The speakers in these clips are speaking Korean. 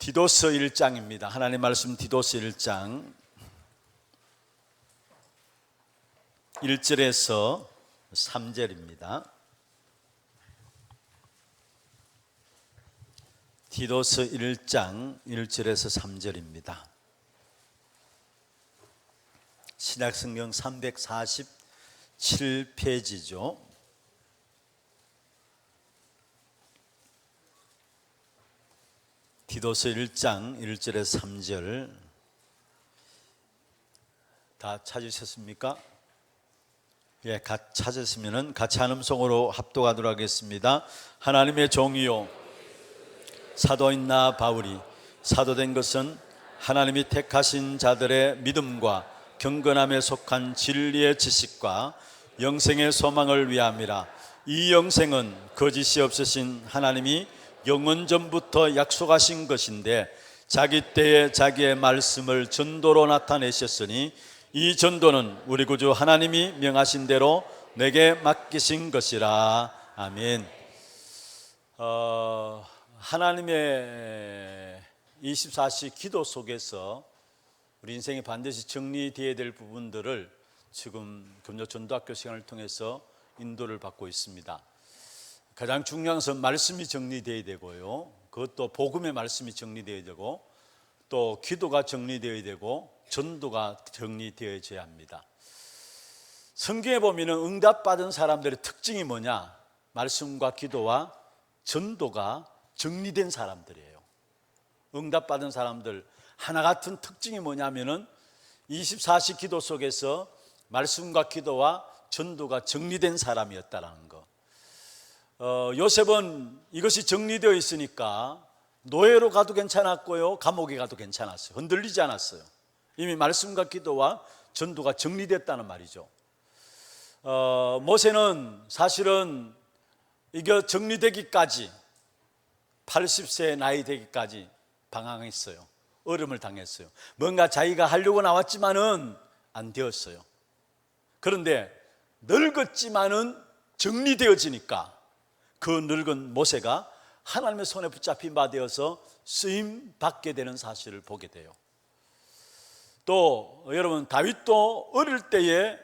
디도서 1장입니다. 하나님 말씀 디도서 1장 1절에서 3절입니다. 디도서 1장 1절에서 3절입니다. 신약성경 347페이지죠. 디도서 1장 1절에서 3절 다 찾으셨습니까? 예, 찾으시면 같이 한 음성으로 합독하도록 하겠습니다. 하나님의 종이요 사도인 나 바울이 사도된 것은 하나님이 택하신 자들의 믿음과 경건함에 속한 진리의 지식과 영생의 소망을 위함이라. 이 영생은 거짓이 없으신 하나님이 영원 전부터 약속하신 것인데 자기 때에 자기의 말씀을 전도로 나타내셨으니 이 전도는 우리 구주 하나님이 명하신 대로 내게 맡기신 것이라. 아멘. 하나님의 24시 기도 속에서 우리 인생이 반드시 정리되어야 될 부분들을 지금 금요 전도학교 시간을 통해서 인도를 받고 있습니다. 가장 중요한 것은 말씀이 정리되어야 되고요, 그것도 복음의 말씀이 정리되어야 되고, 또 기도가 정리되어야 되고, 전도가 정리되어져야 합니다. 성경에 보면 응답받은 사람들의 특징이 뭐냐? 말씀과 기도와 전도가 정리된 사람들이에요. 응답받은 사람들 하나 같은 특징이 뭐냐면은 24시 기도 속에서 말씀과 기도와 전도가 정리된 사람이었다라는 거. 요셉은 이것이 정리되어 있으니까 노예로 가도 괜찮았고요, 감옥에 가도 괜찮았어요. 흔들리지 않았어요. 이미 말씀과 기도와 전도가 정리됐다는 말이죠. 모세는 사실은 이게 정리되기까지 80세 나이 되기까지 방황했어요. 어려움을 당했어요. 뭔가 자기가 하려고 나왔지만은 안 되었어요. 그런데 늙었지만은 정리되어지니까 그 늙은 모세가 하나님의 손에 붙잡힌 바 되어서 쓰임 받게 되는 사실을 보게 돼요. 또 여러분, 다윗도 어릴 때에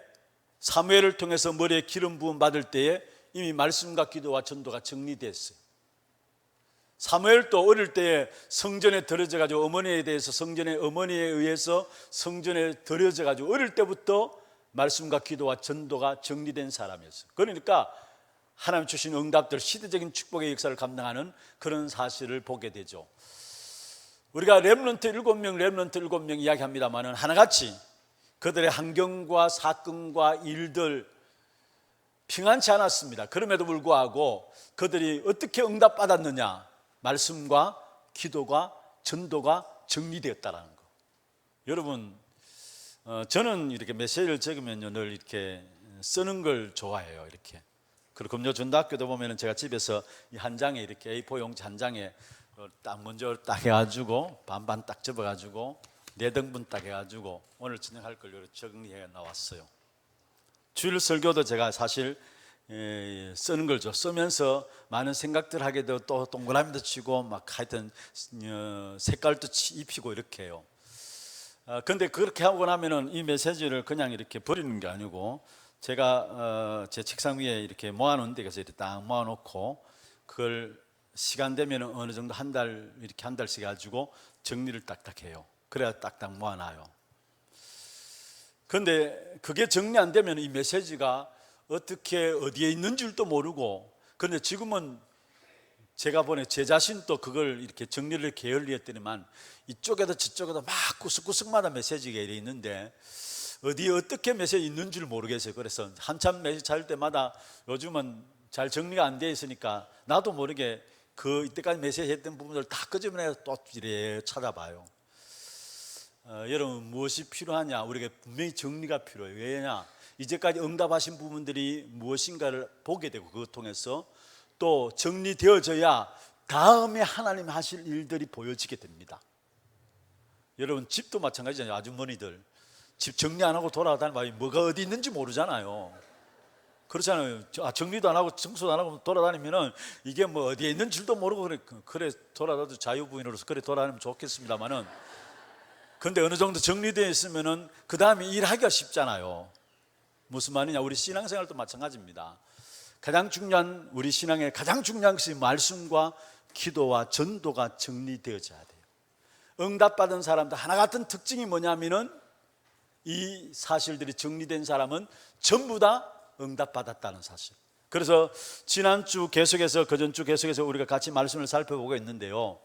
사무엘을 통해서 머리에 기름 부음 받을 때에 이미 말씀과 기도와 전도가 정리됐어요. 사무엘도 어릴 때에 성전에 들여져 가지고 어머니에 의해서 성전에 들여져 가지고 어릴 때부터 말씀과 기도와 전도가 정리된 사람이었어요. 그러니까 하나님 주신 응답들, 시대적인 축복의 역사를 감당하는 그런 사실을 보게 되죠. 우리가 렘넌트 7명 이야기합니다만 하나같이 그들의 환경과 사건과 일들 평안치 않았습니다. 그럼에도 불구하고 그들이 어떻게 응답받았느냐? 말씀과 기도가 전도가 정리되었다는 거. 여러분, 저는 이렇게 메시지를 적으면요 늘 이렇게 쓰는 걸 좋아해요. 이렇게. 그리고 금요 전도학교도 보면은 제가 집에서 이 한 장에 이렇게 A4 용지 한 장에 딱 먼저 딱 해가지고 반반 딱 접어가지고 4등분 딱 해가지고 오늘 진행할 걸 이렇게 정리해 나왔어요. 주일 설교도 제가 사실 쓰는 걸 쓰면서 많은 생각들 하게 되고 또 동그라미도 치고 막 하여튼 색깔도 입히고 이렇게 해요. 근데 그렇게 하고 나면은 이 메시지를 그냥 이렇게 버리는 게 아니고 제가 제 책상 위에 이렇게 모아놓은 데 가서 이렇게 딱 모아놓고 그걸 시간 되면 어느 정도 한 달씩 가지고 정리를 딱딱 해요. 그래야 딱딱 모아놔요. 근데 그게 정리 안 되면 이 메시지가 어떻게 어디에 있는 줄도 모르고, 그런데 지금은 제가 보내 제 자신도 그걸 이렇게 정리를 게을리했더니만 이쪽에도 저쪽에도 막 구석구석마다 메시지가 있는데 어디에 어떻게 메시지 있는 줄 모르겠어요. 그래서 한참 메시지 찾을 때마다 요즘은 잘 정리가 안 돼 있으니까 나도 모르게 그 이때까지 메시지 했던 부분들 다 끄집어내서 또 이래 찾아봐요. 여러분, 무엇이 필요하냐? 우리가 분명히 정리가 필요해요. 왜냐? 이제까지 응답하신 부분들이 무엇인가를 보게 되고 그것 통해서 또 정리되어져야 다음에 하나님 하실 일들이 보여지게 됩니다. 여러분, 집도 마찬가지잖아요. 아주머니들 집 정리 안 하고 돌아다니면 뭐가 어디 있는지 모르잖아요. 그렇잖아요. 정리도 안 하고 청소도 안 하고 돌아다니면은 이게 뭐 어디에 있는 줄도 모르고 그래 돌아다녀도 자유부인으로서 그래 돌아다니면 좋겠습니다만은, 근데 어느 정도 정리되어 있으면은 그 다음에 일하기가 쉽잖아요. 무슨 말이냐? 우리 신앙생활도 마찬가지입니다. 가장 중요한, 우리 신앙의 가장 중요한 것이 말씀과 기도와 전도가 정리되어져야 돼요. 응답받은 사람들 하나 같은 특징이 뭐냐면은, 이 사실들이 정리된 사람은 전부 다 응답받았다는 사실. 그래서 지난주 계속해서, 그전주 계속해서 우리가 같이 말씀을 살펴보고 있는데요,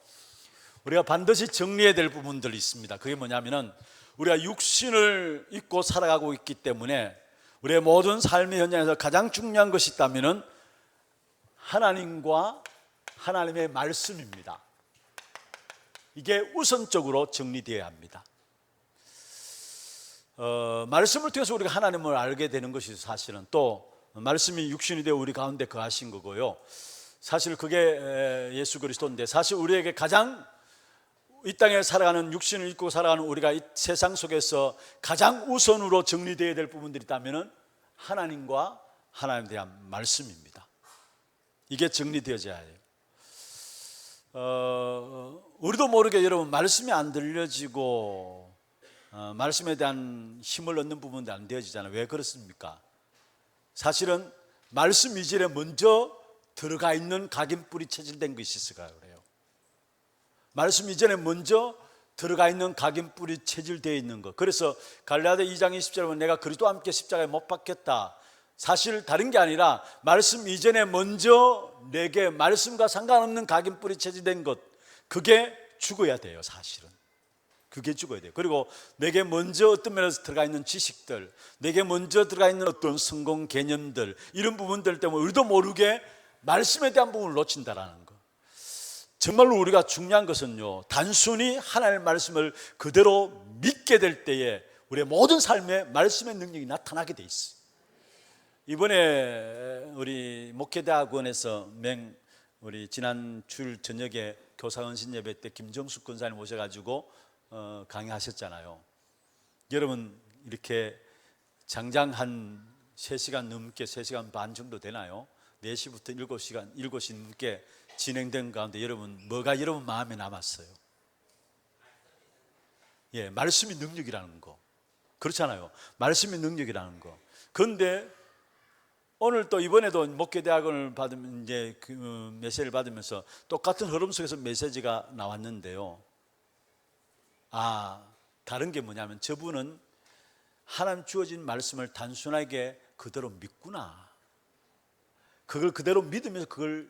우리가 반드시 정리해야 될 부분들이 있습니다. 그게 뭐냐면은, 우리가 육신을 입고 살아가고 있기 때문에 우리의 모든 삶의 현장에서 가장 중요한 것이 있다면은 하나님과 하나님의 말씀입니다. 이게 우선적으로 정리되어야 합니다. 말씀을 통해서 우리가 하나님을 알게 되는 것이 사실은, 또 말씀이 육신이 되어 우리 가운데 거하신 거고요. 사실 그게 예수 그리스도인데, 사실 우리에게 가장 이 땅에 살아가는, 육신을 입고 살아가는 우리가 이 세상 속에서 가장 우선으로 정리되어야 될 부분들이 있다면 하나님과 하나님에 대한 말씀입니다. 이게 정리되어져야 해요. 우리도 모르게 여러분 말씀이 안 들려지고 말씀에 대한 힘을 얻는 부분도 안 되어지잖아요. 왜 그렇습니까? 사실은 말씀 이전에 먼저 들어가 있는 각인뿔이 체질된 것이 있을까요? 그래요. 말씀 이전에 먼저 들어가 있는 각인뿔이 체질되어 있는 것. 그래서 갈라디아 2장 20절에 보면 내가 그리스도와 함께 십자가에 못 박혔다. 사실 다른 게 아니라 말씀 이전에 먼저 내게 말씀과 상관없는 각인뿔이 체질된 것, 그게 죽어야 돼요. 사실은 그게 죽어야 돼요. 그리고 내게 먼저 어떤 면에서 들어가 있는 지식들, 내게 먼저 들어가 있는 어떤 성공 개념들, 이런 부분들 때문에 우리도 모르게 말씀에 대한 부분을 놓친다라는 거. 정말로 우리가 중요한 것은요, 단순히 하나님의 말씀을 그대로 믿게 될 때에 우리의 모든 삶에 말씀의 능력이 나타나게 돼 있어요. 이번에 우리 목회대학원에서 우리 지난 주일 저녁에 교사 헌신 예배 때 김정숙 권사님 오셔가지고 강의하셨잖아요. 여러분 이렇게 장장 한 3시간 넘게, 3시간 반 정도 되나요? 4시부터 7시 넘게 진행된 가운데 여러분 뭐가 여러분 마음에 남았어요? 예, 말씀이 능력이라는 거. 그렇잖아요. 말씀이 능력이라는 거. 그런데 오늘 또 이번에도 목회대학원을 받으면 이제 그 메시지를 받으면서 똑같은 흐름 속에서 메시지가 나왔는데요. 다른 게 뭐냐면 저분은 하나님 주어진 말씀을 단순하게 그대로 믿구나. 그걸 그대로 믿으면서 그걸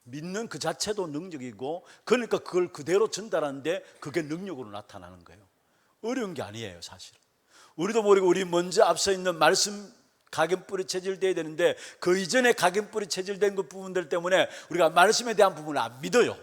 믿는 그 자체도 능력이고, 그러니까 그걸 그대로 전달하는데 그게 능력으로 나타나는 거예요. 어려운 게 아니에요. 사실은 우리도 모르고 우리 먼저 앞서 있는 말씀 각인뿔이 체질되어야 되는데 그 이전에 각인뿔이 체질된 그 부분들 때문에 우리가 말씀에 대한 부분을 안 믿어요.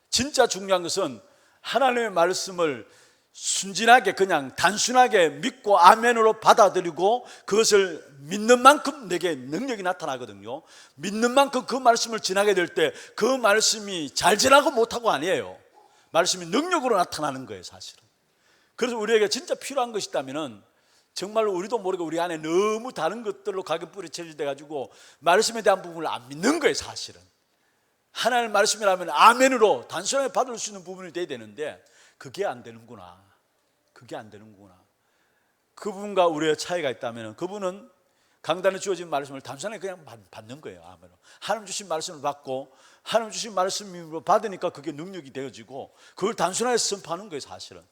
진짜 중요한 것은 하나님의 말씀을 순진하게 그냥 단순하게 믿고 아멘으로 받아들이고 그것을 믿는 만큼 내게 능력이 나타나거든요. 믿는 만큼 그 말씀을 지나게 될 때 그 말씀이 잘 지나고 못하고 아니에요. 말씀이 능력으로 나타나는 거예요. 사실은. 그래서 우리에게 진짜 필요한 것이 있다면 정말로 우리도 모르게 우리 안에 너무 다른 것들로 각인뿔이 체질돼 가지고 말씀에 대한 부분을 안 믿는 거예요. 사실은 하나님의 말씀이라면 아멘으로 단순하게 받을 수 있는 부분이 돼야 되는데 그게 안 되는구나. 그게 안 되는구나. 그분과 우리의 차이가 있다면 그분은 강단에 주어진 말씀을 단순하게 그냥 받는 거예요. 아멘으로. 하나님 주신 말씀을 받고 하나님 주신 말씀을 받으니까 그게 능력이 되어지고 그걸 단순하게 선포하는 거예요. 사실은.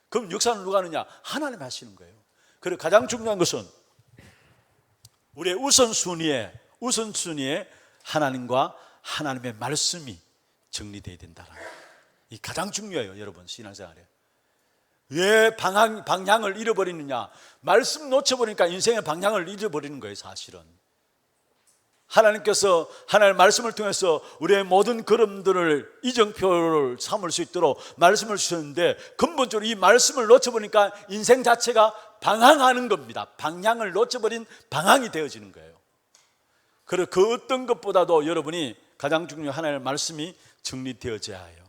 그럼 역사는 누가 하느냐? 하나님이 하시는 거예요. 그리고 가장 중요한 것은 우리의 우선순위에 하나님과 하나님의 말씀이 정리되어야 된다는 거예요. 이 가장 중요해요. 여러분 신앙생활에. 왜 방향을 잃어버리느냐? 말씀 놓쳐버리니까 인생의 방향을 잃어버리는 거예요. 사실은 하나님께서 하나님의 말씀을 통해서 우리의 모든 걸음들을 이정표를 삼을 수 있도록 말씀을 주셨는데 근본적으로 이 말씀을 놓쳐버리니까 인생 자체가 방황하는 겁니다. 방향을 놓쳐버린 방황이 되어지는 거예요. 그리고 그 어떤 것보다도 여러분이 가장 중요한 하나님의 말씀이 정리되어져야 해요.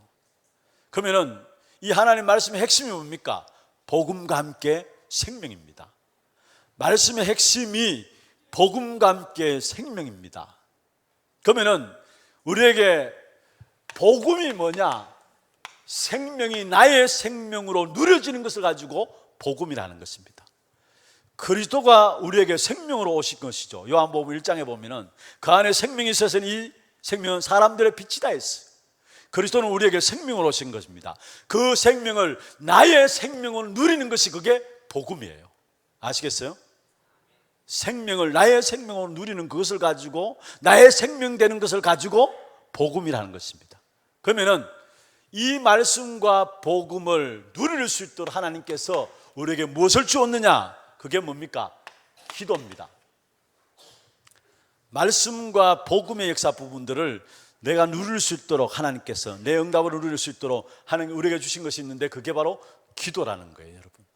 그러면은 이 하나님의 말씀의 핵심이 뭡니까? 복음과 함께 생명입니다. 말씀의 핵심이 복음과 함께 생명입니다. 그러면은 우리에게 복음이 뭐냐? 생명이 나의 생명으로 누려지는 것을 가지고 복음이라는 것입니다. 그리스도가 우리에게 생명으로 오신 것이죠. 요한복음 1장에 보면은 그 안에 생명이 있어서는 이 생명은 사람들의 빛이다 했어요. 그리스도는 우리에게 생명으로 오신 것입니다. 그 생명을 나의 생명으로 누리는 것이 그게 복음이에요. 아시겠어요? 생명을 나의 생명으로 누리는 그것을 가지고, 나의 생명 되는 것을 가지고 복음이라는 것입니다. 그러면은 이 말씀과 복음을 누릴 수 있도록 하나님께서 우리에게 무엇을 주었느냐? 그게 뭡니까? 기도입니다. 말씀과 복음의 역사 부분들을 내가 누릴 수 있도록 하나님께서, 내 응답을 누릴 수 있도록 하나님 우리에게 주신 것이 있는데 그게 바로 기도라는 거예요, 여러분.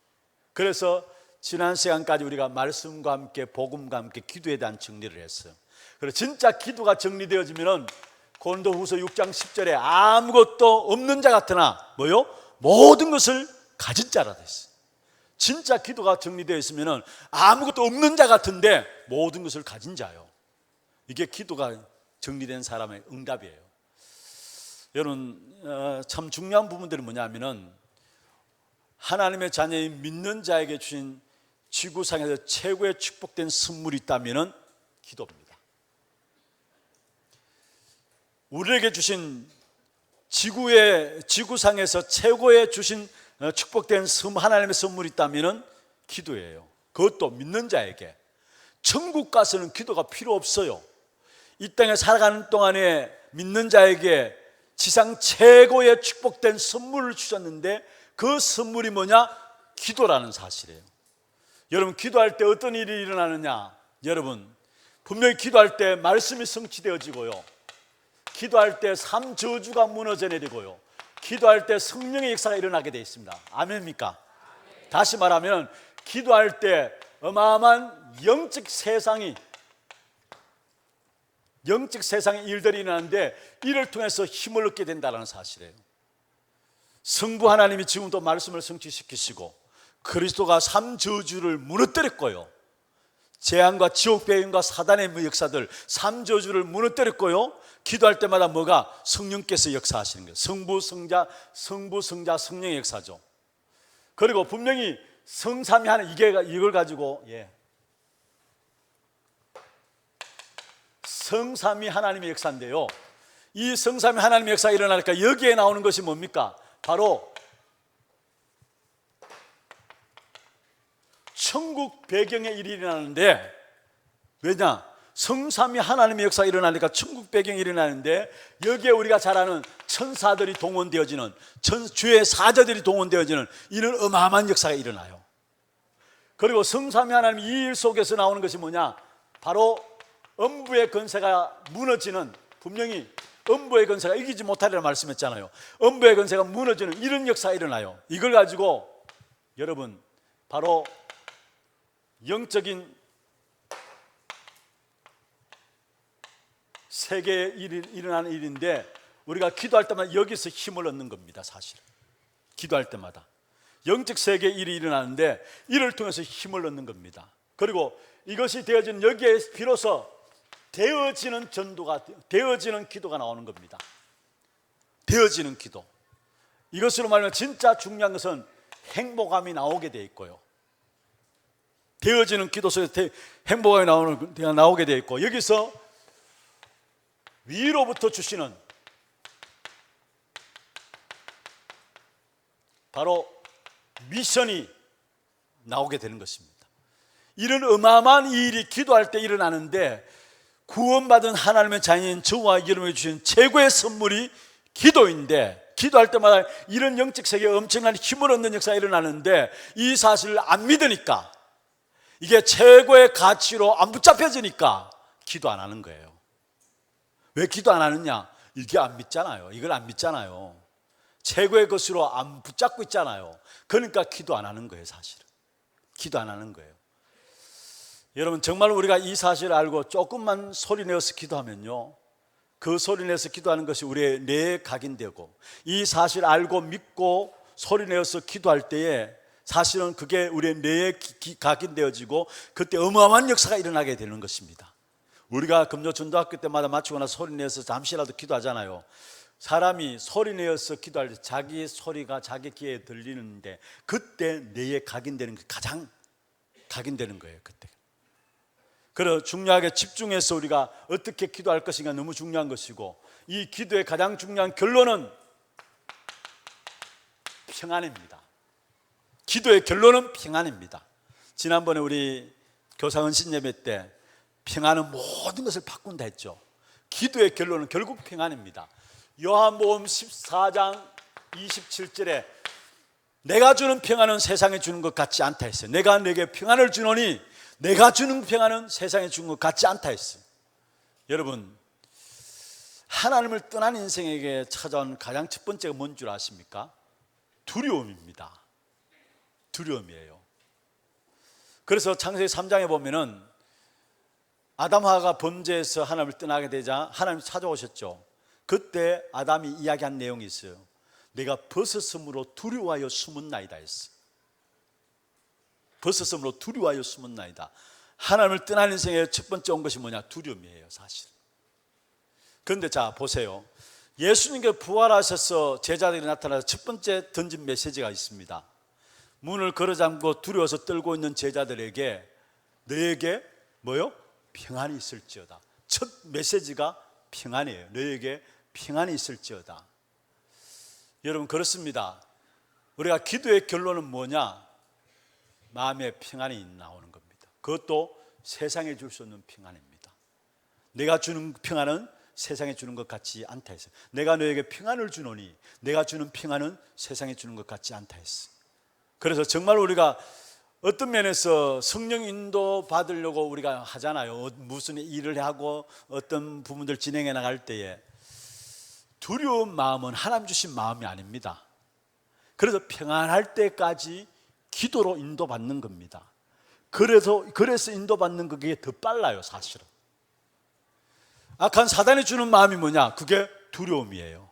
그래서 지난 시간까지 우리가 말씀과 함께 복음과 함께 기도에 대한 정리를 했어요. 그래서 진짜 기도가 정리되어지면은 고린도후서 6장 10절에 아무것도 없는 자 같으나 뭐요? 모든 것을 가진 자라 됐어요. 진짜 기도가 정리되어 있으면은 아무것도 없는 자 같은데 모든 것을 가진 자요. 이게 기도가 정리된 사람의 응답이에요. 여러분, 참 중요한 부분들이 뭐냐면은 하나님의 자녀인 믿는 자에게 주신 지구상에서 최고의 축복된 선물이 있다면은 기도입니다. 우리에게 주신 지구상에서 최고의 주신 축복된 하나님의 선물이 있다면은 기도예요. 그것도 믿는 자에게. 천국 가서는 기도가 필요 없어요. 이 땅에 살아가는 동안에 믿는 자에게 지상 최고의 축복된 선물을 주셨는데 그 선물이 뭐냐? 기도라는 사실이에요. 여러분, 기도할 때 어떤 일이 일어나느냐? 여러분, 분명히 기도할 때 말씀이 성취되어지고요, 기도할 때 삶 저주가 무너져 내리고요, 기도할 때 성령의 역사가 일어나게 되어 있습니다. 아멘입니까? 다시 말하면 기도할 때 어마어마한 영적 세상의 일들이 일어나는데 이를 통해서 힘을 얻게 된다는 사실이에요. 성부 하나님이 지금도 말씀을 성취시키시고 그리스도가 삶 저주를 무너뜨렸고요, 재앙과 지옥 배경과 사단의 역사들, 삶 저주를 무너뜨렸고요, 기도할 때마다 뭐가? 성령께서 역사하시는 거예요. 성부, 성자, 성령의 역사죠. 그리고 분명히 성삼위 하나님, 이걸 가지고 성삼위 하나님의 역사인데요, 이 성삼위 하나님의 역사가 일어나니까 여기에 나오는 것이 뭡니까? 바로 천국 배경의 일이 일어나는데, 왜냐? 성삼위 하나님의 역사가 일어나니까 천국 배경이 일어나는데 여기에 우리가 잘 아는 천사들이 동원되어지는, 주의 사자들이 동원되어지는 이런 어마어마한 역사가 일어나요. 그리고 성삼위 하나님 이 일 속에서 나오는 것이 뭐냐? 바로 음부의 권세가 무너지는, 분명히 음부의 권세가 이기지 못하리라 말씀했잖아요. 음부의 권세가 무너지는 이런 역사가 일어나요. 이걸 가지고 여러분, 바로 영적인 세계에 일어나는 일인데 우리가 기도할 때마다 여기서 힘을 얻는 겁니다. 사실은 기도할 때마다 영적 세계의 일이 일어나는데 이를 통해서 힘을 얻는 겁니다. 그리고 이것이 되어지는, 여기에 비로소 되어지는 전도가, 되어지는 기도가 나오는 겁니다. 되어지는 기도. 이것으로 말하면 진짜 중요한 것은 행복감이 나오게 되어 있고요, 되어지는 기도 속에서 행복감이 나오게 되어 있고, 여기서 위로부터 주시는 바로 미션이 나오게 되는 것입니다. 이런 어마어마한 일이 기도할 때 일어나는데 구원받은 하나님의 자녀인 저와 여러분에게 주신 최고의 선물이 기도인데, 기도할 때마다 이런 영적 세계에 엄청난 힘을 얻는 역사가 일어나는데 이 사실을 안 믿으니까, 이게 최고의 가치로 안 붙잡혀지니까 기도 안 하는 거예요. 왜 기도 안 하느냐? 이게 안 믿잖아요. 이걸 안 믿잖아요. 최고의 것으로 안 붙잡고 있잖아요. 그러니까 기도 안 하는 거예요. 사실은 기도 안 하는 거예요. 여러분, 정말 우리가 이 사실을 알고 조금만 소리 내어서 기도하면요, 그 소리 내서 기도하는 것이 우리의 뇌에 각인되고, 이 사실을 알고 믿고 소리 내어서 기도할 때에 사실은 그게 우리의 뇌에 각인되어지고 그때 어마어마한 역사가 일어나게 되는 것입니다. 우리가 금요 전도학교 때마다 마치고 나서 소리 내서 잠시라도 기도하잖아요. 사람이 소리 내어서 기도할 때 자기의 소리가 자기 귀에 들리는데 그때 뇌에 각인되는 게 가장 각인되는 거예요. 그때. 그래서 중요하게 집중해서 우리가 어떻게 기도할 것인가 너무 중요한 것이고, 이 기도의 가장 중요한 결론은 평안입니다. 기도의 결론은 평안입니다. 지난번에 우리 교사 은신 예배 때 평안은 모든 것을 바꾼다 했죠. 기도의 결론은 결국 평안입니다. 요한복음 14장 27절에 내가 주는 평안은 세상에 주는 것 같지 않다 했어요. 내가 내게 평안을 주노니 내가 주는 평안은 세상에 주는 것 같지 않다 했어요. 여러분, 하나님을 떠난 인생에게 찾아온 가장 첫 번째가 뭔 줄 아십니까? 두려움입니다. 두려움이에요. 그래서 창세기 3장에 보면은 아담하가 범죄해서 하나님을 떠나게 되자 하나님이 찾아오셨죠. 그때 아담이 이야기한 내용이 있어요. 내가 벗었으므로 두려워하여 숨었나이다 했어. 벗었으므로 두려워하여 숨었나이다. 하나님을 떠난 인생의 첫 번째 온 것이 뭐냐? 두려움이에요, 사실. 그런데 자 보세요. 예수님께 부활하셔서 제자들이 나타나서 첫 번째 던진 메시지가 있습니다. 문을 걸어잠고 두려워서 떨고 있는 제자들에게 너에게 뭐요? 평안이 있을지어다. 첫 메시지가 평안이에요. 너에게 평안이 있을지어다. 여러분, 그렇습니다. 우리가 기도의 결론은 뭐냐? 마음의 평안이 나오는 겁니다. 그것도 세상에 줄 수 없는 평안입니다. 내가 주는 평안은 세상에 주는 것 같지 않다 했어요. 내가 너에게 평안을 주노니 내가 주는 평안은 세상에 주는 것 같지 않다 했어요. 그래서 정말 우리가 어떤 면에서 성령 인도 받으려고 우리가 하잖아요. 무슨 일을 하고 어떤 부분들 진행해 나갈 때에 두려운 마음은 하나님 주신 마음이 아닙니다. 그래서 평안할 때까지 기도로 인도받는 겁니다. 그래서 인도받는 그게 더 빨라요, 사실은. 악한 사단이 주는 마음이 뭐냐? 그게 두려움이에요.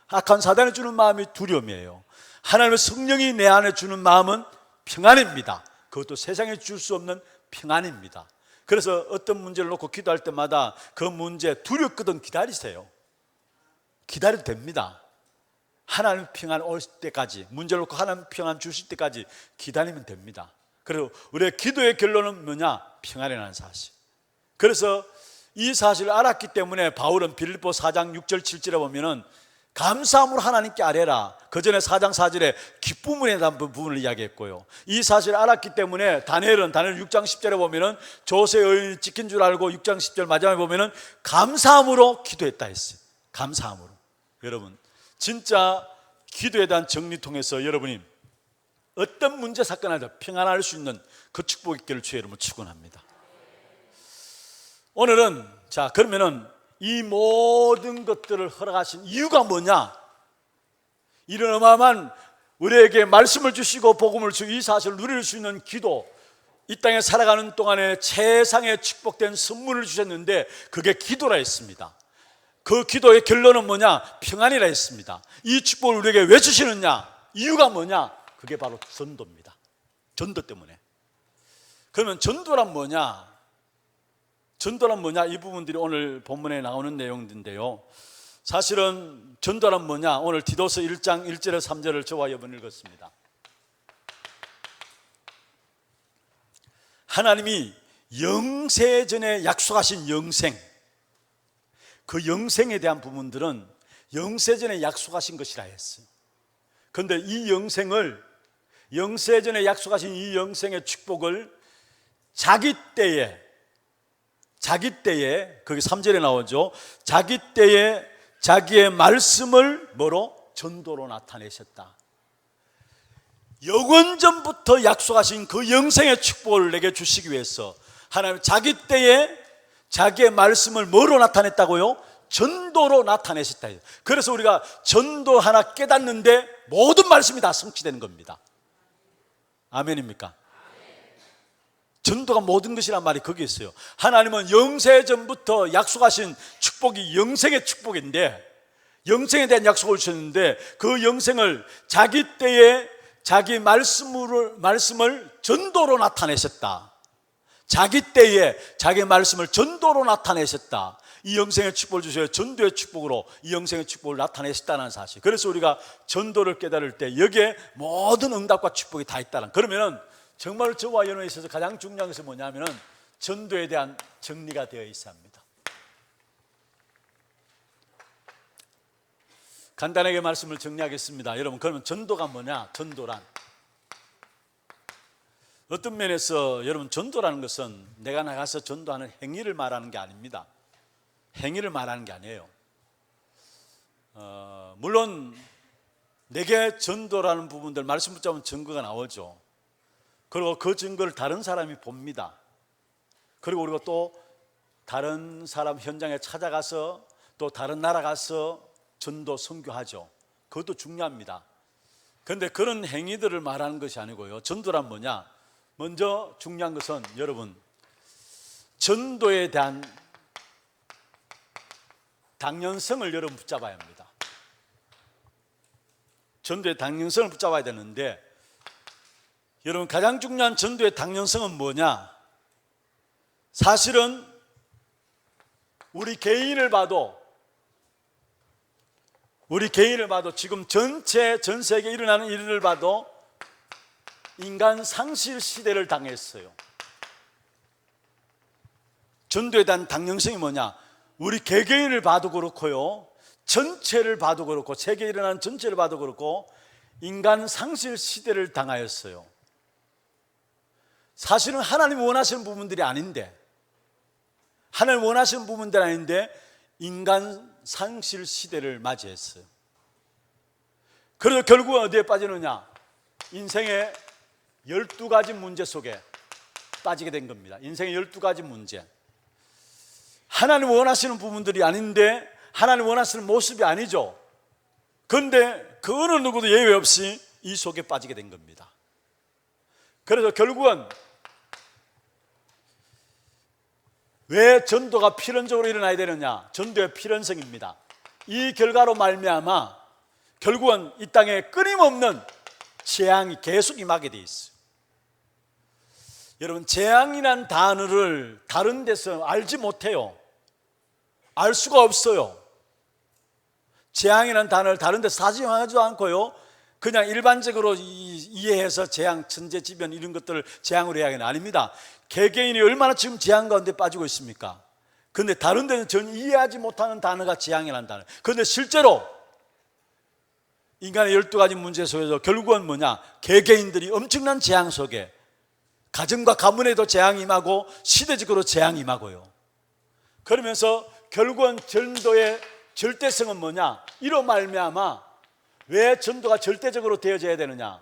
악한 사단이 주는 마음이 두려움이에요. 하나님의 성령이 내 안에 주는 마음은 평안입니다. 그것도 세상에 줄 수 없는 평안입니다. 그래서 어떤 문제를 놓고 기도할 때마다 그 문제 두렵거든 기다리세요. 기다려도 됩니다. 하나님 평안 올 때까지, 문제를 놓고 하나님 평안 주실 때까지 기다리면 됩니다. 그리고 우리의 기도의 결론은 뭐냐? 평안이라는 사실. 그래서 이 사실을 알았기 때문에 바울은 빌립보 4장 6절 7절에 보면은 감사함으로 하나님께 아뢰라. 그 전에 4장 4절에 기쁨에 대한 부분을 이야기했고요. 이 사실을 알았기 때문에 다니엘 6장 10절에 보면은 조세의 의인이 지킨 줄 알고 6장 10절 마지막에 보면은 감사함으로 기도했다 했어요. 감사함으로. 여러분, 진짜 기도에 대한 정리 통해서 여러분이 어떤 문제 사건에도 평안할 수 있는 그 축복 있기를 주의 이름으로 축원합니다. 오늘은 자 그러면은 이 모든 것들을 허락하신 이유가 뭐냐? 이런 어마어마한 우리에게 말씀을 주시고 복음을 주시고 이 사실을 누릴 수 있는 기도, 이 땅에 살아가는 동안에 최상의 축복된 선물을 주셨는데 그게 기도라 했습니다. 그 기도의 결론은 뭐냐? 평안이라 했습니다. 이 축복을 우리에게 왜 주시느냐? 이유가 뭐냐? 그게 바로 전도입니다. 전도 때문에. 그러면 전도란 뭐냐? 전도란 뭐냐? 이 부분들이 오늘 본문에 나오는 내용인데요. 사실은 전도란 뭐냐? 오늘 디도서 1장 1절에서 3절을 저와 여러분 읽었습니다. 하나님이 영세전에 약속하신 영생, 그 영생에 대한 부분들은 영세전에 약속하신 것이라 했어요. 그런데 이 영생을, 영세전에 약속하신 이 영생의 축복을 자기 때에 거기 3절에 나오죠. 자기 때에 자기의 말씀을 뭐로? 전도로 나타내셨다. 영원전부터 약속하신 그 영생의 축복을 내게 주시기 위해서 하나님 자기 때에 자기의 말씀을 뭐로 나타냈다고요? 전도로 나타내셨다. 그래서 우리가 전도 하나 깨닫는데 모든 말씀이 다 성취되는 겁니다. 아멘입니까? 전도가 모든 것이란 말이 거기 있어요. 하나님은 영세전부터 약속하신 축복이 영생의 축복인데, 영생에 대한 약속을 주셨는데 그 영생을 자기 때에 자기 말씀을 전도로 나타내셨다. 자기 때에 자기 말씀을 전도로 나타내셨다. 이 영생의 축복을 주셔야 전도의 축복으로 이 영생의 축복을 나타내셨다는 사실. 그래서 우리가 전도를 깨달을 때 여기에 모든 응답과 축복이 다 있다는. 그러면은 정말 저와 여러분에 있어서 가장 중요한 것은 뭐냐면은 전도에 대한 정리가 되어 있어야 합니다. 간단하게 말씀을 정리하겠습니다. 여러분, 그러면 전도가 뭐냐? 전도란 어떤 면에서 여러분, 전도라는 것은 내가 나가서 전도하는 행위를 말하는 게 아닙니다. 행위를 말하는 게 아니에요. 물론 내게 전도라는 부분들 말씀 붙잡으면 증거가 나오죠. 그리고 그 증거를 다른 사람이 봅니다. 그리고 우리가 또 다른 사람 현장에 찾아가서 또 다른 나라 가서 전도 선교하죠. 그것도 중요합니다. 그런데 그런 행위들을 말하는 것이 아니고요. 전도란 뭐냐? 먼저 중요한 것은 여러분, 전도에 대한 당연성을 여러분 붙잡아야 합니다. 전도의 당연성을 붙잡아야 되는데, 여러분, 가장 중요한 전도의 당연성은 뭐냐? 사실은 우리 개인을 봐도 지금 전 세계에 일어나는 일을 봐도 인간 상실 시대를 당했어요. 전도에 대한 당연성이 뭐냐? 우리 개개인을 봐도 그렇고요, 전체를 봐도 그렇고, 세계에 일어나는 전체를 봐도 그렇고, 인간 상실 시대를 당하였어요. 사실은 하나님이 원하시는 부분들이 아닌데, 인간 상실 시대를 맞이했어요. 그래서 결국은 어디에 빠지느냐? 인생의 12가지 문제 속에 빠지게 된 겁니다. 인생의 12가지 문제. 하나님 원하시는 부분들이 아닌데, 하나님 원하시는 모습이 아니죠. 그런데 그 어느 누구도 예외 없이 이 속에 빠지게 된 겁니다. 그래서 결국은 왜 전도가 필연적으로 일어나야 되느냐? 전도의 필연성입니다. 이 결과로 말미암아 결국은 이 땅에 끊임없는 재앙이 계속 임하게 돼 있어요. 여러분, 재앙이란 단어를 다른 데서 알지 못해요. 알 수가 없어요. 재앙이란 단어를 다른 데서 사용하지도 않고요, 그냥 일반적으로 이해해서 재앙, 천재지변 이런 것들을 재앙으로 이야기하는 아닙니다. 개개인이 얼마나 지금 재앙 가운데 빠지고 있습니까? 그런데 다른 데는 전혀 이해하지 못하는 단어가 재앙이라는 단어. 그런데 실제로 인간의 12가지 문제 속에서 결국은 뭐냐? 개개인들이 엄청난 재앙 속에, 가정과 가문에도 재앙이 임하고 시대적으로 재앙이 임하고요. 그러면서 결국은 전도의 절대성은 뭐냐? 이로 말미암아 왜 전도가 절대적으로 되어져야 되느냐?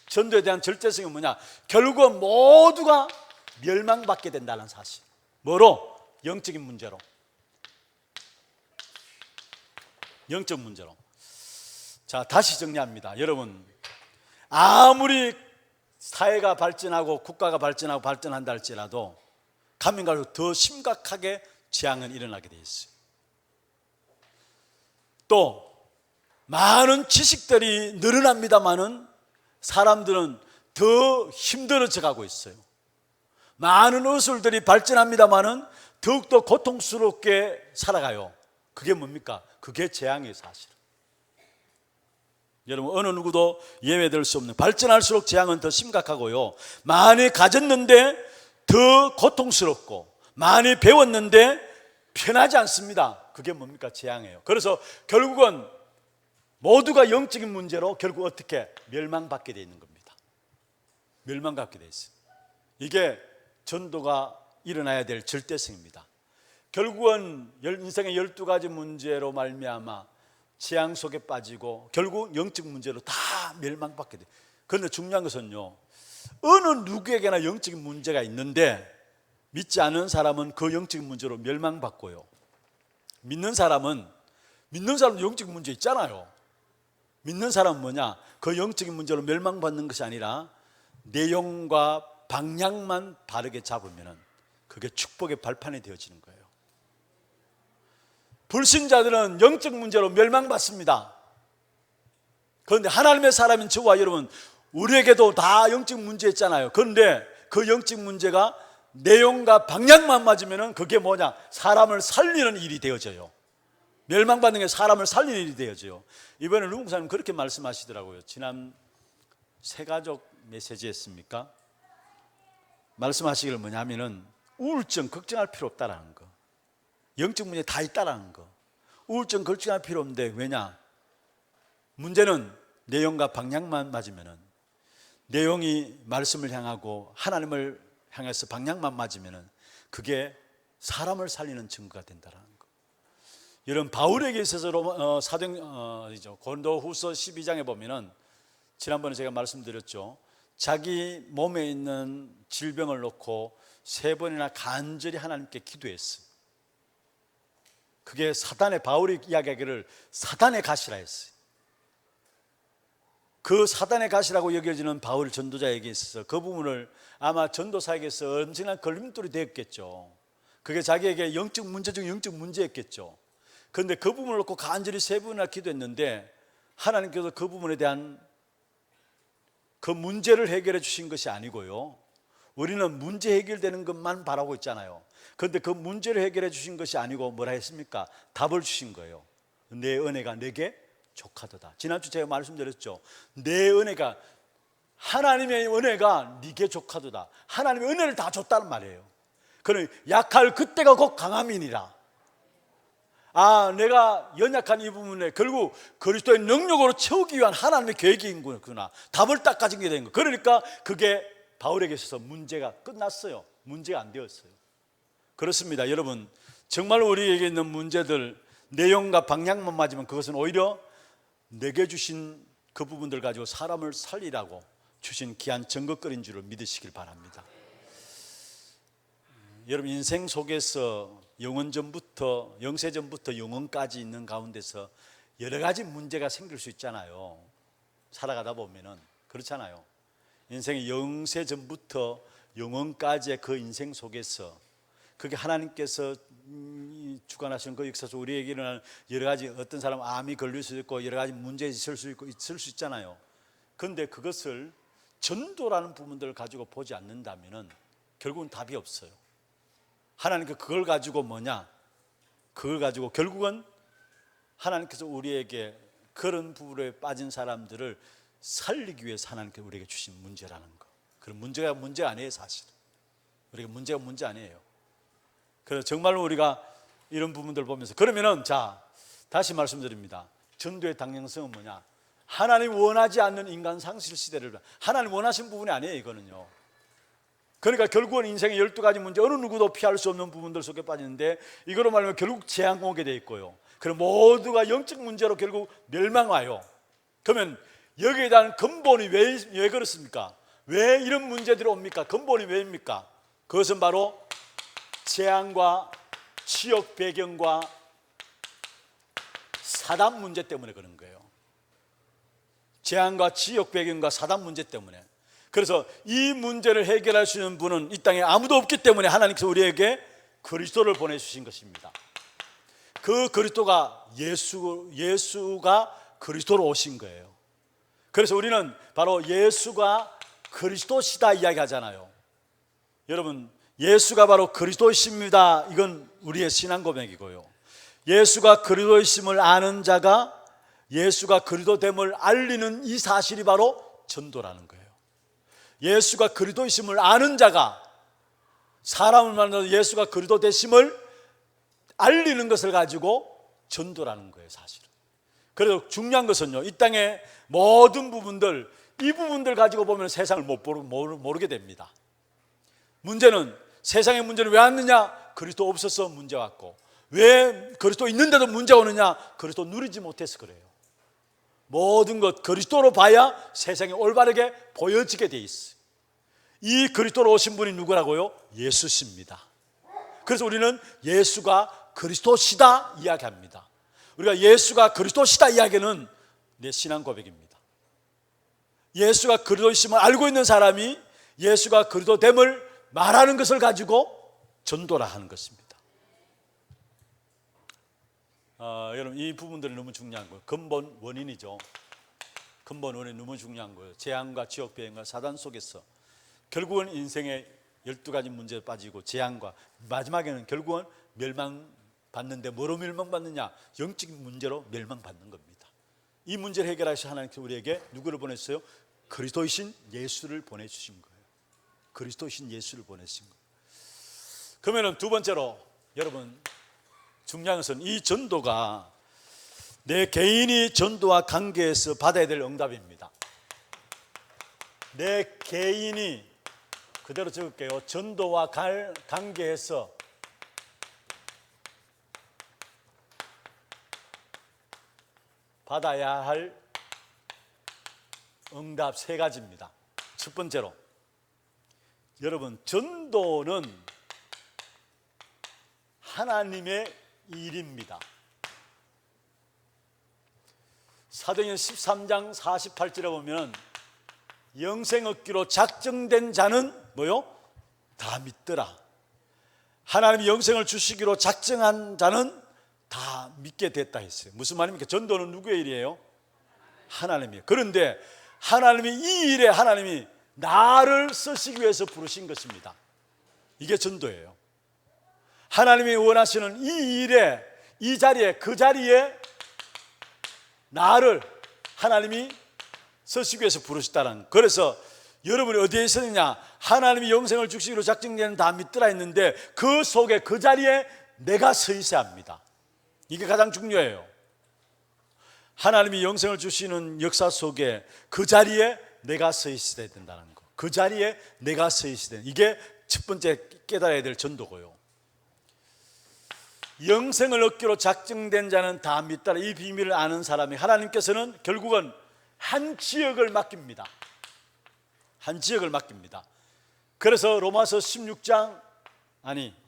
전도에 대한 절대성이 뭐냐? 결국은 모두가 멸망받게 된다는 사실. 뭐로? 영적인 문제로. 영적 문제로. 자, 다시 정리합니다. 여러분, 아무리 사회가 발전하고 국가가 발전한다 할지라도 가면 갈수록 더 심각하게 재앙은 일어나게 돼 있어요. 또 많은 지식들이 늘어납니다마는 사람들은 더 힘들어져 가고 있어요. 많은 의술들이 발전합니다마는 더욱더 고통스럽게 살아가요. 그게 뭡니까? 그게 재앙이에요, 사실. 여러분, 어느 누구도 예외될 수 없는, 발전할수록 재앙은 더 심각하고요, 많이 가졌는데 더 고통스럽고, 많이 배웠는데 편하지 않습니다. 그게 뭡니까? 재앙이에요. 그래서 결국은 모두가 영적인 문제로 결국 어떻게 멸망받게 되어 있는 겁니다. 멸망받게 되어 있어요. 이게 전도가 일어나야 될 절대성입니다. 결국은 인생의 12가지 문제로 말미암아 재앙 속에 빠지고 결국 영적 문제로 다 멸망받게 돼요. 그런데 중요한 것은요, 어느 누구에게나 영적인 문제가 있는데 믿지 않은 사람은 그 영적인 문제로 멸망받고요, 믿는 사람은 영적인 문제 있잖아요. 믿는 사람은 뭐냐? 그 영적인 문제로 멸망받는 것이 아니라 내용과 방향만 바르게 잡으면 그게 축복의 발판이 되어지는 거예요. 불신자들은 영적 문제로 멸망받습니다. 그런데 하나님의 사람인 저와 여러분, 우리에게도 다 영적 문제 있잖아요. 그런데 그 영적 문제가 내용과 방향만 맞으면 그게 뭐냐? 사람을 살리는 일이 되어져요. 멸망받는 게 사람을 살리는 일이 되어져요. 이번에 루 목사님 그렇게 말씀하시더라고요. 지난 새가족 메시지였습니까? 말씀하시기를 뭐냐면은 우울증 걱정할 필요 없다라는 거, 영적 문제 다 있다라는 거. 우울증 걱정할 필요 없는데 왜냐? 문제는 내용과 방향만 맞으면은, 내용이 말씀을 향하고 하나님을 향해서 방향만 맞으면은 그게 사람을 살리는 증거가 된다라는 거. 여러분, 바울에게 있어서 고린도후서 12장에 보면은 지난번에 제가 말씀드렸죠. 자기 몸에 있는 질병을 놓고 3번이나 간절히 하나님께 기도했어요. 그게 바울이 이야기하기를 사단의 가시라 했어요. 그 사단의 가시라고 여겨지는 바울 전도자에게 있어서 그 부분을 아마 전도사에게서 엄청난 걸림돌이 되었겠죠. 그게 자기에게 영적 문제 중 영적 문제였겠죠. 그런데 그 부분을 놓고 간절히 3번이나 기도했는데 하나님께서 그 부분에 대한 그 문제를 해결해 주신 것이 아니고요, 우리는 문제 해결되는 것만 바라고 있잖아요. 그런데 그 문제를 해결해 주신 것이 아니고 뭐라 했습니까? 답을 주신 거예요. 내 은혜가 내게 족하도다. 지난주 제가 말씀드렸죠. 내 은혜가, 하나님의 은혜가 네게 족하도다. 하나님의 은혜를 다 줬다는 말이에요. 그는 약할 그때가 곧 강함이니라. 내가 연약한 이 부분에 결국 그리스도의 능력으로 채우기 위한 하나님의 계획이구나. 답을 딱 가지게 된 거. 그러니까 그게 바울에게 있어서 문제가 끝났어요. 문제가 안 되었어요. 그렇습니다. 여러분, 정말 우리에게 있는 문제들, 내용과 방향만 맞으면 그것은 오히려 내게 주신 그 부분들 가지고 사람을 살리라고 주신 귀한 증거거리인 줄을 믿으시길 바랍니다. 여러분, 인생 속에서 영원전부터, 영세전부터 영원까지 있는 가운데서 여러 가지 문제가 생길 수 있잖아요. 살아가다 보면은 그렇잖아요. 인생의 영세전부터 영원까지의 그 인생 속에서 그게 하나님께서 주관하시는 그 역사에서 우리에게 일어나는 여러 가지, 어떤 사람은 암이 걸릴 수도 있고 여러 가지 문제 있을 수 있잖아요. 그런데 그것을 전도라는 부분들을 가지고 보지 않는다면은 결국은 답이 없어요. 하나님께 그걸 가지고 그걸 가지고 결국은 하나님께서 우리에게 그런 부분에 빠진 사람들을 살리기 위해서 하나님께 우리에게 주신 문제라는 거. 그런 문제가 문제 아니에요, 사실. 우리가 문제가 문제 아니에요. 그래서 정말로 우리가 이런 부분들을 보면서, 그러면은 다시 말씀드립니다. 전도의 당연성은 뭐냐? 하나님 원하지 않는 인간 상실 시대를, 하나님 원하신 부분이 아니에요, 이거는요. 그러니까 결국은 인생의 12가지 문제, 어느 누구도 피할 수 없는 부분들 속에 빠지는데, 이거로 말하면 결국 재앙 오게 돼 있고요. 그럼 모두가 영적 문제로 결국 멸망와요. 그러면 여기에 대한 근본이 왜 그렇습니까? 왜 이런 문제들이 옵니까? 근본이 왜입니까? 그것은 바로 재앙과 지역 배경과 사단 문제 때문에 그런 거예요. 재앙과 지역 배경과 사단 문제 때문에. 그래서 이 문제를 해결할 수 있는 분은 이 땅에 아무도 없기 때문에 하나님께서 우리에게 그리스도를 보내주신 것입니다. 그 그리스도가 예수가 그리스도로 오신 거예요. 그래서 우리는 바로 예수가 그리스도시다 이야기하잖아요. 여러분, 예수가 바로 그리스도이십니다. 이건 우리의 신앙 고백이고요. 예수가 그리스도이심을 아는 자가 예수가 그리스도됨을 알리는 이 사실이 바로 전도라는 거예요. 예수가 그리스도이심을 아는 자가 사람을 만나서 예수가 그리스도 되심을 알리는 것을 가지고 전도라는 거예요, 사실은. 그래서 중요한 것은요, 이 땅의 모든 부분들, 이 부분들 가지고 보면 세상을 모르게 됩니다. 문제는, 세상의 문제는 왜 왔느냐? 그리스도 없어서 문제 왔고, 왜 그리스도 있는데도 문제가 오느냐? 그리스도 누리지 못해서 그래요. 모든 것 그리스도로 봐야 세상에 올바르게 보여지게 돼 있어요. 이 그리스도로 오신 분이 누구라고요? 예수십니다. 그래서 우리는 예수가 그리스도시다 이야기합니다. 우리가 예수가 그리스도시다 이야기는 내 신앙 고백입니다. 예수가 그리스도이심을 알고 있는 사람이 예수가 그리스도됨을 말하는 것을 가지고 전도라 하는 것입니다. 여러분, 이 부분들이 너무 중요한 거예요. 근본 원인이죠. 근본원이 너무 중요한 거예요. 재앙과 지옥 배행과 사단 속에서 결국은 인생의 12가지 문제에 빠지고 재앙과 마지막에는 결국은 멸망받는데 뭐로 멸망받느냐? 영적인 문제로 멸망받는 겁니다. 이 문제를 해결하셔서 하나님께서 우리에게 누구를 보냈어요? 그리스도이신 예수를 보내주신 거예요. 그리스도이신 예수를 보내신 거예요. 그러면 두 번째로 여러분 중요한 것은 이 전도가 내 개인이 전도와 관계에서 받아야 될 응답입니다. 내 개인이 그대로 적을게요. 전도와 관계에서 받아야 할 응답 세 가지입니다. 첫 번째로 여러분 전도는 하나님의 일입니다. 사도행전 13장 48절에 보면 영생 얻기로 작정된 자는 뭐요? 다 믿더라. 하나님이 영생을 주시기로 작정한 자는 다 믿게 됐다 했어요. 무슨 말입니까? 전도는 누구의 일이에요? 하나님이에요. 그런데 하나님이 이 일에 하나님이 나를 쓰시기 위해서 부르신 것입니다. 이게 전도예요. 하나님이 원하시는 이 일에, 이 자리에, 그 자리에 나를 하나님이 쓰시기 위해서 부르셨다는. 그래서 여러분이 어디에 있었느냐? 하나님이 영생을 주시기로 작정되는 다 믿더라 했는데 그 속에 그 자리에 내가 서 있어야 합니다. 이게 가장 중요해요. 하나님이 영생을 주시는 역사 속에 그 자리에 내가 서 있어야 된다는 거. 그 자리에 내가 서 있어야 된다. 이게 첫 번째 깨달아야 될 전도고요. 영생을 얻기로 작정된 자는 다 믿더라. 이 비밀을 아는 사람이 하나님께서는 결국은 한 지역을 맡깁니다. 한 지역을 맡깁니다. 그래서 로마서 16장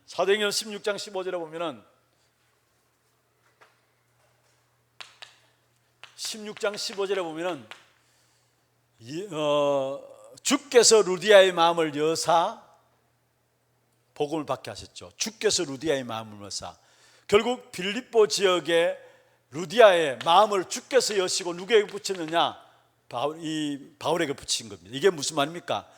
사도행전 16장 15절에 보면은 16장 15절에 보면은 주께서 루디아의 마음을 여사 복음을 받게 하셨죠. 주께서 루디아의 마음을 여사. 결국 빌립보 지역의 루디아의 마음을 주께서 여시고 누구에게 붙였느냐? 바울에게 붙인 겁니다. 이게 무슨 말입니까?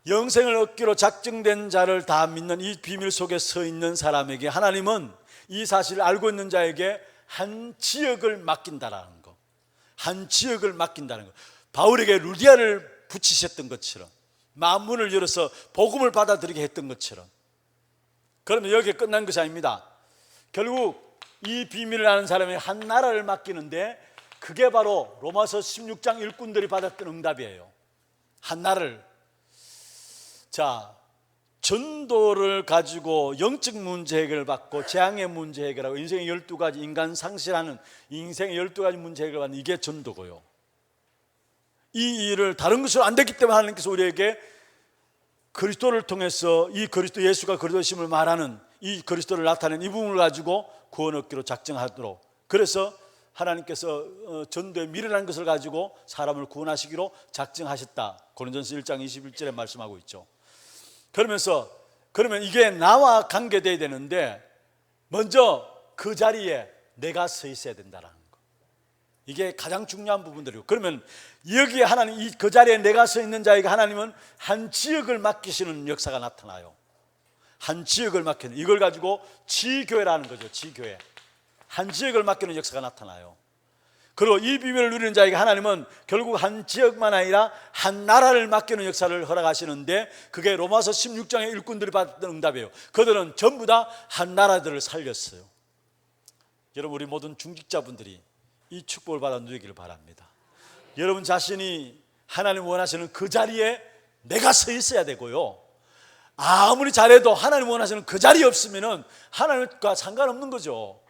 영생을 얻기로 작정된 자를 다 믿는 이 비밀 속에 서 있는 사람에게 하나님은 이 사실을 알고 있는 자에게 한 지역을 맡긴다라는 거. 한 지역을 맡긴다는 거. 바울에게 루디아를 붙이셨던 것처럼 마음문을 열어서 복음을 받아들이게 했던 것처럼. 그러면 여기에 끝난 것이 아닙니다. 결국 이 비밀을 아는 사람이 한 나라를 맡기는데 그게 바로 로마서 16장 일꾼들이 받았던 응답이에요. 한 나라를. 자, 전도를 가지고 영적 문제 해결을 받고 재앙의 문제 해결하고 인생의 12가지 인간 상실하는 인생의 12가지 문제 해결을 받는 이게 전도고요. 이 일을 다른 것으로 안 됐기 때문에 하나님께서 우리에게 그리스도를 통해서 이 그리스도 예수가 그리스도심을 말하는 이 그리스도를 나타낸 이 부분을 가지고 구원 얻기로 작정하도록. 그래서 하나님께서 전도에 미련한 것을 가지고 사람을 구원하시기로 작정하셨다. 고린도전서 1장 21절에 말씀하고 있죠. 그러면 이게 나와 관계돼야 되는데 먼저 그 자리에 내가 서 있어야 된다는 거. 이게 가장 중요한 부분들이고. 그러면 여기에 하나님 그 자리에 내가 서 있는 자에게 하나님은 한 지역을 맡기시는 역사가 나타나요. 한 지역을 맡기는, 이걸 가지고 지교회라는 거죠. 지교회. 한 지역을 맡기는 역사가 나타나요. 그리고 이 비밀을 누리는 자에게 하나님은 결국 한 지역만 아니라 한 나라를 맡기는 역사를 허락하시는데 그게 로마서 16장의 일꾼들이 받았던 응답이에요. 그들은 전부 다 한 나라들을 살렸어요. 여러분, 우리 모든 중직자분들이 이 축복을 받아 누리기를 바랍니다. 여러분 자신이 하나님 원하시는 그 자리에 내가 서 있어야 되고요. 아무리 잘해도 하나님 원하시는 그 자리에 없으면 하나님과 상관없는 거죠.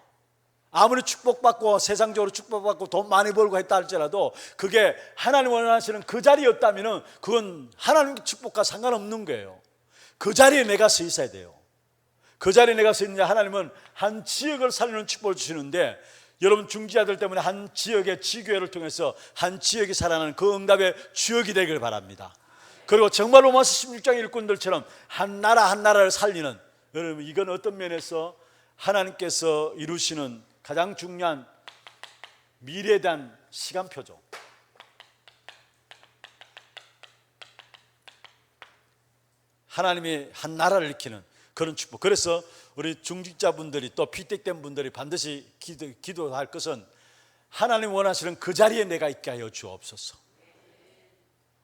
아무리 축복받고 세상적으로 축복받고 돈 많이 벌고 했다 할지라도 그게 하나님 원하시는 그 자리였다면 그건 하나님의 축복과 상관없는 거예요. 그 자리에 내가 서 있어야 돼요. 그 자리에 내가 서 있느냐? 하나님은 한 지역을 살리는 축복을 주시는데 여러분 중지자들 때문에 한 지역의 지교회를 통해서 한 지역이 살아나는 그 응답의 주역이 되길 바랍니다. 그리고 정말 로마서 16장 일꾼들처럼 한 나라 한 나라를 살리는, 여러분 이건 어떤 면에서 하나님께서 이루시는 가장 중요한 미래에 대한 시간표죠. 하나님의 한 나라를 일으키는 그런 축복. 그래서 우리 중직자분들이 또 피택된 분들이 반드시 기도할 것은 하나님 원하시는 그 자리에 내가 있게 하여 주옵소서.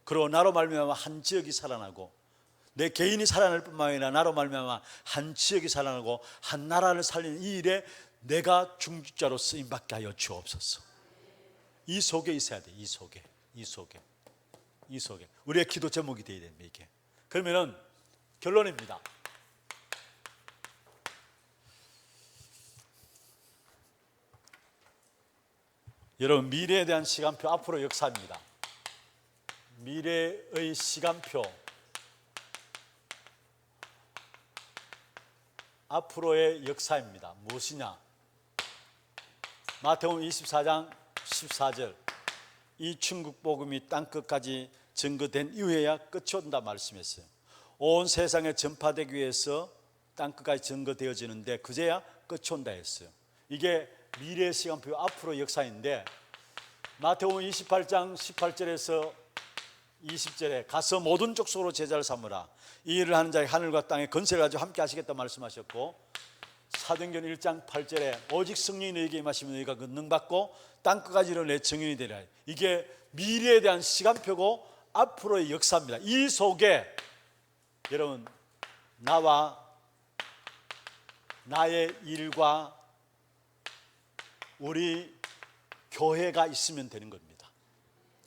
그리고 나로 말미암아 한 지역이 살아나고 내 개인이 살아날 뿐만 아니라 나로 말미암아 한 지역이 살아나고 한 나라를 살리는 이 일에 내가 중직자로 쓰임받게 하여 주옵소서. 이 속에 있어야 돼. 이 속에 우리의 기도 제목이 되어야 됩니다. 이게 그러면은 결론입니다. 여러분, 미래에 대한 시간표, 앞으로 역사입니다. 미래의 시간표, 앞으로의 역사입니다. 무엇이냐? 마태복음 24장 14절, 이 천국 복음이 땅끝까지 증거된 이후에야 끝이 온다 말씀했어요. 온 세상에 전파되기 위해서 땅끝까지 증거되어지는데 그제야 끝이 온다 했어요. 이게 미래의 시간표, 앞으로 역사인데, 마태복음 28장 18절에서 20절에 가서 모든 족속으로 제자를 삼으라, 이 일을 하는 자의 하늘과 땅에 건세를 가지고 함께 하시겠다 말씀하셨고, 사도행전 1장 8절에 오직 성령이 너희에게 임하시면 너희가 그 능받고 땅끝까지 이르러 내 증인이 되리라. 이게 미래에 대한 시간표고 앞으로의 역사입니다. 이 속에 여러분, 나와 나의 일과 우리 교회가 있으면 되는 겁니다.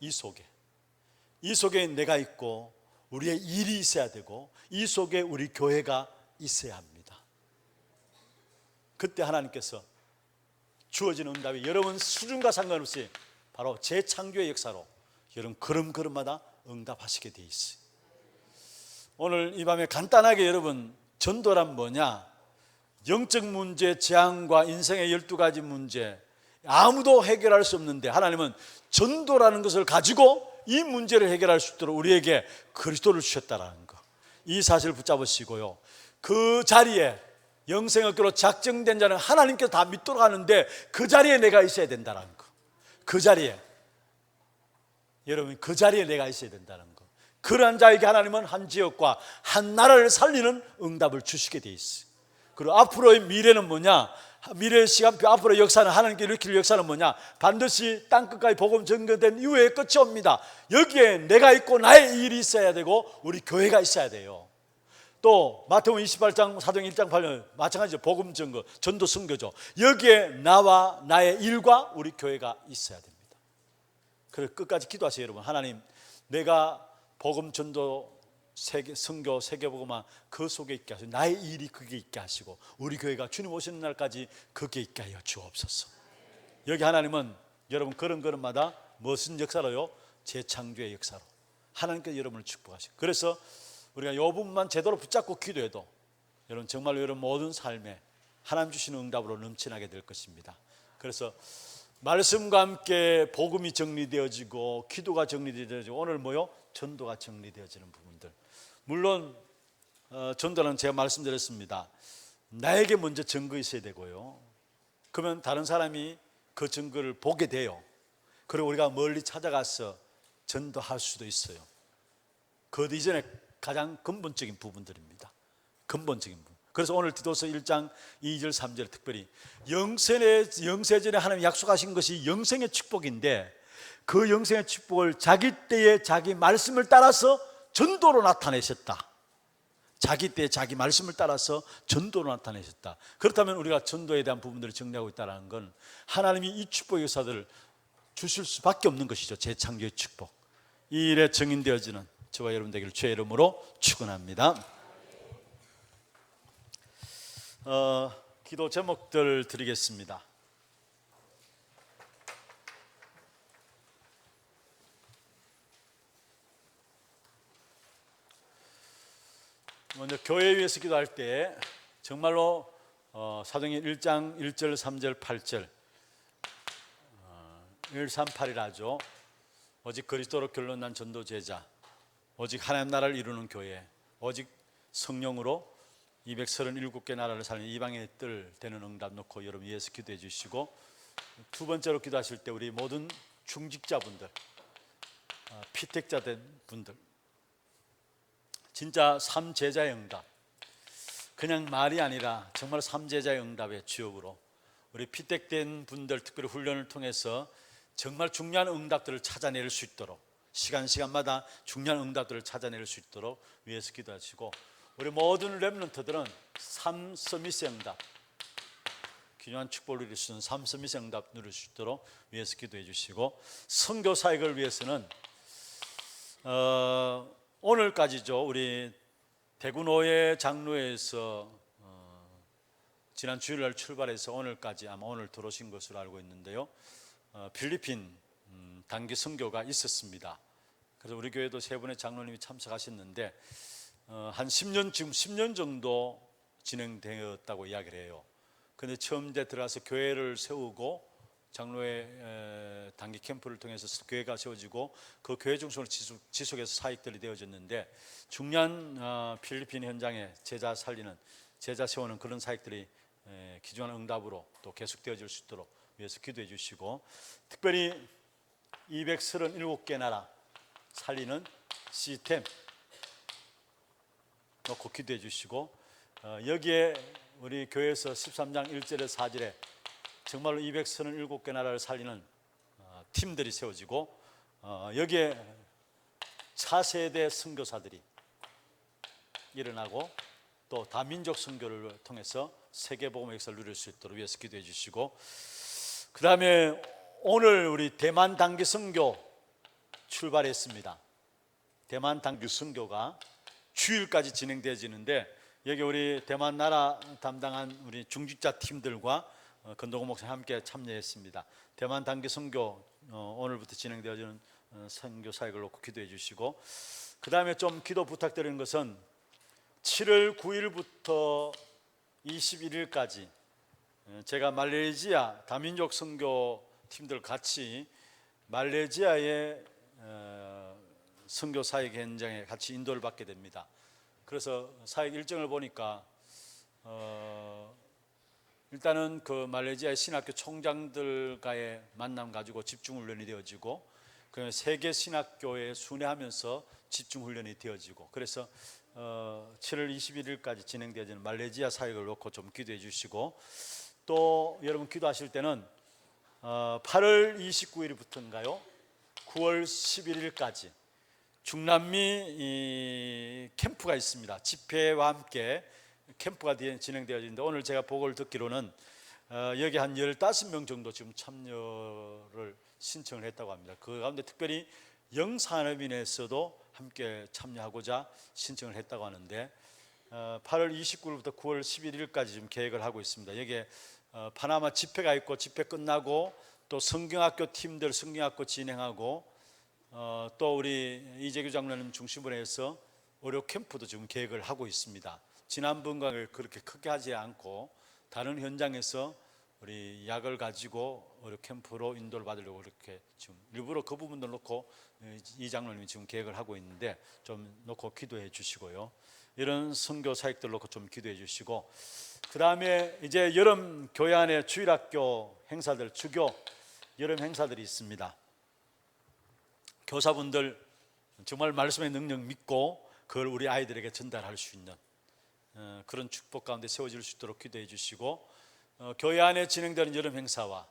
이 속에 내가 있고 우리의 일이 있어야 되고 이 속에 우리 교회가 있어야 합니다. 그때 하나님께서 주어진 응답이 여러분 수준과 상관없이 바로 재창조의 역사로 여러분 걸음걸음마다 응답하시게 돼 있어요. 오늘 이 밤에 간단하게 여러분, 전도란 뭐냐? 영적 문제, 재앙과 인생의 12가지 문제, 아무도 해결할 수 없는데 하나님은 전도라는 것을 가지고 이 문제를 해결할 수 있도록 우리에게 그리스도를 주셨다라는 거, 이 사실을 붙잡으시고요. 그 자리에 영생의교로 작정된 자는 하나님께서 다 믿도록 하는데 그 자리에 내가 있어야 된다는 거, 그 자리에 여러분, 그 자리에 내가 있어야 된다는 거. 그러한 자에게 하나님은 한 지역과 한 나라를 살리는 응답을 주시게 돼 있어요. 그리고 앞으로의 미래는 뭐냐? 미래의 시간표, 앞으로의 역사는, 하나님께 일으킬 역사는 뭐냐? 반드시 땅끝까지 복음 전거된 이후에 끝이 옵니다. 여기에 내가 있고 나의 일이 있어야 되고 우리 교회가 있어야 돼요. 또 마태복음 28장, 사도행 1장 8절 마찬가지죠. 복음 전거, 전도 선교죠. 여기에 나와 나의 일과 우리 교회가 있어야 됩니다. 그래서 끝까지 기도하세요. 여러분, 하나님, 내가 복음 전도 선교 세계복음화 그 속에 있게 하시고 나의 일이 거기에 있게 하시고 우리 교회가 주님 오시는 날까지 거기에 있게 하여 주옵소서. 여기 하나님은 여러분 걸음걸음마다 무슨 역사로요? 재창조의 역사로 하나님께서 여러분을 축복하시고, 그래서 우리가 이 부분만 제대로 붙잡고 기도해도 여러분 정말로 여러분 모든 삶에 하나님 주시는 응답으로 넘쳐나게 될 것입니다. 그래서 말씀과 함께 복음이 정리되어지고 기도가 정리되어지고 오늘 뭐요? 전도가 정리되어지는 부분들. 물론 전도는 제가 말씀드렸습니다. 나에게 먼저 증거 있어야 되고요. 그러면 다른 사람이 그 증거를 보게 돼요. 그리고 우리가 멀리 찾아가서 전도할 수도 있어요. 그 이전에 가장 근본적인 부분들입니다. 근본적인 부분. 그래서 오늘 디도서 1장 2절 3절 특별히 영세전에 하나님 약속하신 것이 영생의 축복인데 그 영생의 축복을 자기 때에 자기 말씀을 따라서 전도로 나타내셨다. 자기 때에 자기 말씀을 따라서 전도로 나타내셨다. 그렇다면 우리가 전도에 대한 부분들을 정리하고 있다는 건 하나님이 이 축복의 역사들을 주실 수밖에 없는 것이죠. 재창조의 축복. 이 일에 정인되어지는 저와 여러분 되기를 주의 이름으로 축원합니다. 기도 제목들 드리겠습니다. 먼저 교회 위해서 기도할 때 정말로 사도행전 1장 1절 3절 8절 138이라죠. 오직 그리스도로 결론난 전도제자, 오직 하나님 나라를 이루는 교회, 오직 성령으로 237개 나라를 살리는 이방의 뜰 되는 응답 놓고 여러분 위해서 기도해 주시고, 두 번째로 기도하실 때 우리 모든 중직자분들, 피택자된 분들, 진짜 삼제자의 응답, 그냥 말이 아니라 정말 삼제자의 응답의 주역으로 우리 피택된 분들 특별히 훈련을 통해서 정말 중요한 응답들을 찾아낼 수 있도록 시간마다 중요한 응답들을 찾아낼 수 있도록 위해서 기도하시고, 우리 모든 렘넌트들은 삼 서밋의 응답, 귀중한 축복을 누릴 수 있는 삼 서밋의 응답 누릴 수 있도록 위해서 기도해 주시고, 선교 사역을 위해서는 오늘까지죠. 우리 대구노예 장로회에서 지난 주일날 출발해서 오늘까지 아마 오늘 들어오신 것으로 알고 있는데요. 필리핀 단기 선교가 있었습니다. 그래서 우리 교회도 세 분의 장로님이 참석하셨는데 한 10년, 지금 10년 정도 진행되었다고 이야기를 해요. 그런데 처음 이제 들어가서 교회를 세우고 장로회 단기 캠프를 통해서 교회가 세워지고 그 교회 중심으로 지속해서 사역들이 되어졌는데, 중요한 필리핀 현장에 제자 살리는, 제자 세우는 그런 사역들이 귀중한 응답으로 또 계속되어질 수 있도록 위해서 기도해 주시고, 특별히 237개 나라 살리는 시스템 놓고 기도해 주시고, 여기에 우리 교회에서 13장 1절에서 4절에 정말로 237개 나라를 살리는 팀들이 세워지고, 여기에 차세대 선교사들이 일어나고 또 다민족 선교를 통해서 세계복음의 역사를 누릴 수 있도록 위해서 기도해 주시고, 그 다음에 오늘 우리 대만 단기 선교 출발했습니다. 대만 단기 선교가 주일까지 진행되어지는데, 여기 우리 대만 나라 담당한 우리 중직자 팀들과 건동호 목사님 함께 참여했습니다. 대만 단기 선교 오늘부터 진행되어지는 선교 사역을 놓고 기도해 주시고, 그 다음에 좀 기도 부탁드리는 것은 7월 9일부터 21일까지 제가 말레이시아 다민족 선교 팀들 같이 말레이시아의 선교 사역 현장에 같이 인도를 받게 됩니다. 그래서 사역 일정을 보니까 일단은 그 말레이시아의 신학교 총장들과의 만남 가지고 집중 훈련이 되어지고, 그 세계 신학교에 순회하면서 집중 훈련이 되어지고, 그래서 7월 21일까지 진행되어지는 말레이시아 사역을 놓고 좀 기도해 주시고, 또 여러분 기도하실 때는 8월 29일부터인가요? 9월 11일까지 중남미 캠프가 있습니다. 집회와 함께 캠프가 진행되어지는데, 오늘 제가 보고를 듣기로는 여기 한 15명 정도 지금 참여를 신청을 했다고 합니다. 그 가운데 특별히 영산업인에서도 함께 참여하고자 신청을 했다고 하는데, 8월 29일부터 9월 11일까지 지금 계획을 하고 있습니다. 여기에 파나마 집회가 있고, 집회 끝나고 또 성경학교 팀들 성경학교 진행하고, 또 우리 이재규 장로님 중심으로 해서 의료 캠프도 지금 계획을 하고 있습니다. 지난번과 그렇게 크게 하지 않고 다른 현장에서 우리 약을 가지고 의료 캠프로 인도를 받으려고 이렇게 지금 일부러 그 부분들 놓고 이 장로님이 지금 계획을 하고 있는데 좀 놓고 기도해 주시고요. 이런 선교 사역들 놓고 좀 기도해 주시고, 그 다음에 이제 여름 교회 안에 주일학교 행사들, 주교 여름 행사들이 있습니다. 교사분들 정말 말씀의 능력 믿고 그걸 우리 아이들에게 전달할 수 있는 그런 축복 가운데 세워질 수 있도록 기도해 주시고, 교회 안에 진행되는 여름 행사와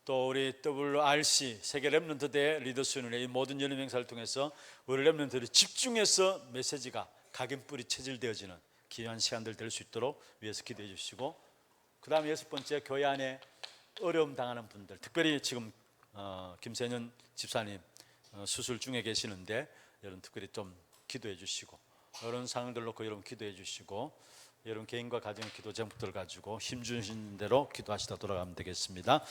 또 우리 WRC 세계 렘넌트 대 리더스연의 이 모든 여름 행사를 통해서 우리 렘넌트들이 집중해서 메시지가 각인뿌리 체질되어지는 귀한 시간들 될 수 있도록 위해서 기도해 주시고, 그 다음에 6번째, 교회 안에 어려움 당하는 분들, 특별히 지금 김세년 집사님 수술 중에 계시는데 여러분 특별히 좀 기도해 주시고, 이런 상황들 놓고 여러분 기도해 주시고, 여러분 개인과 가정의 기도 제목들 가지고 힘주신 대로 기도하시다 돌아가면 되겠습니다.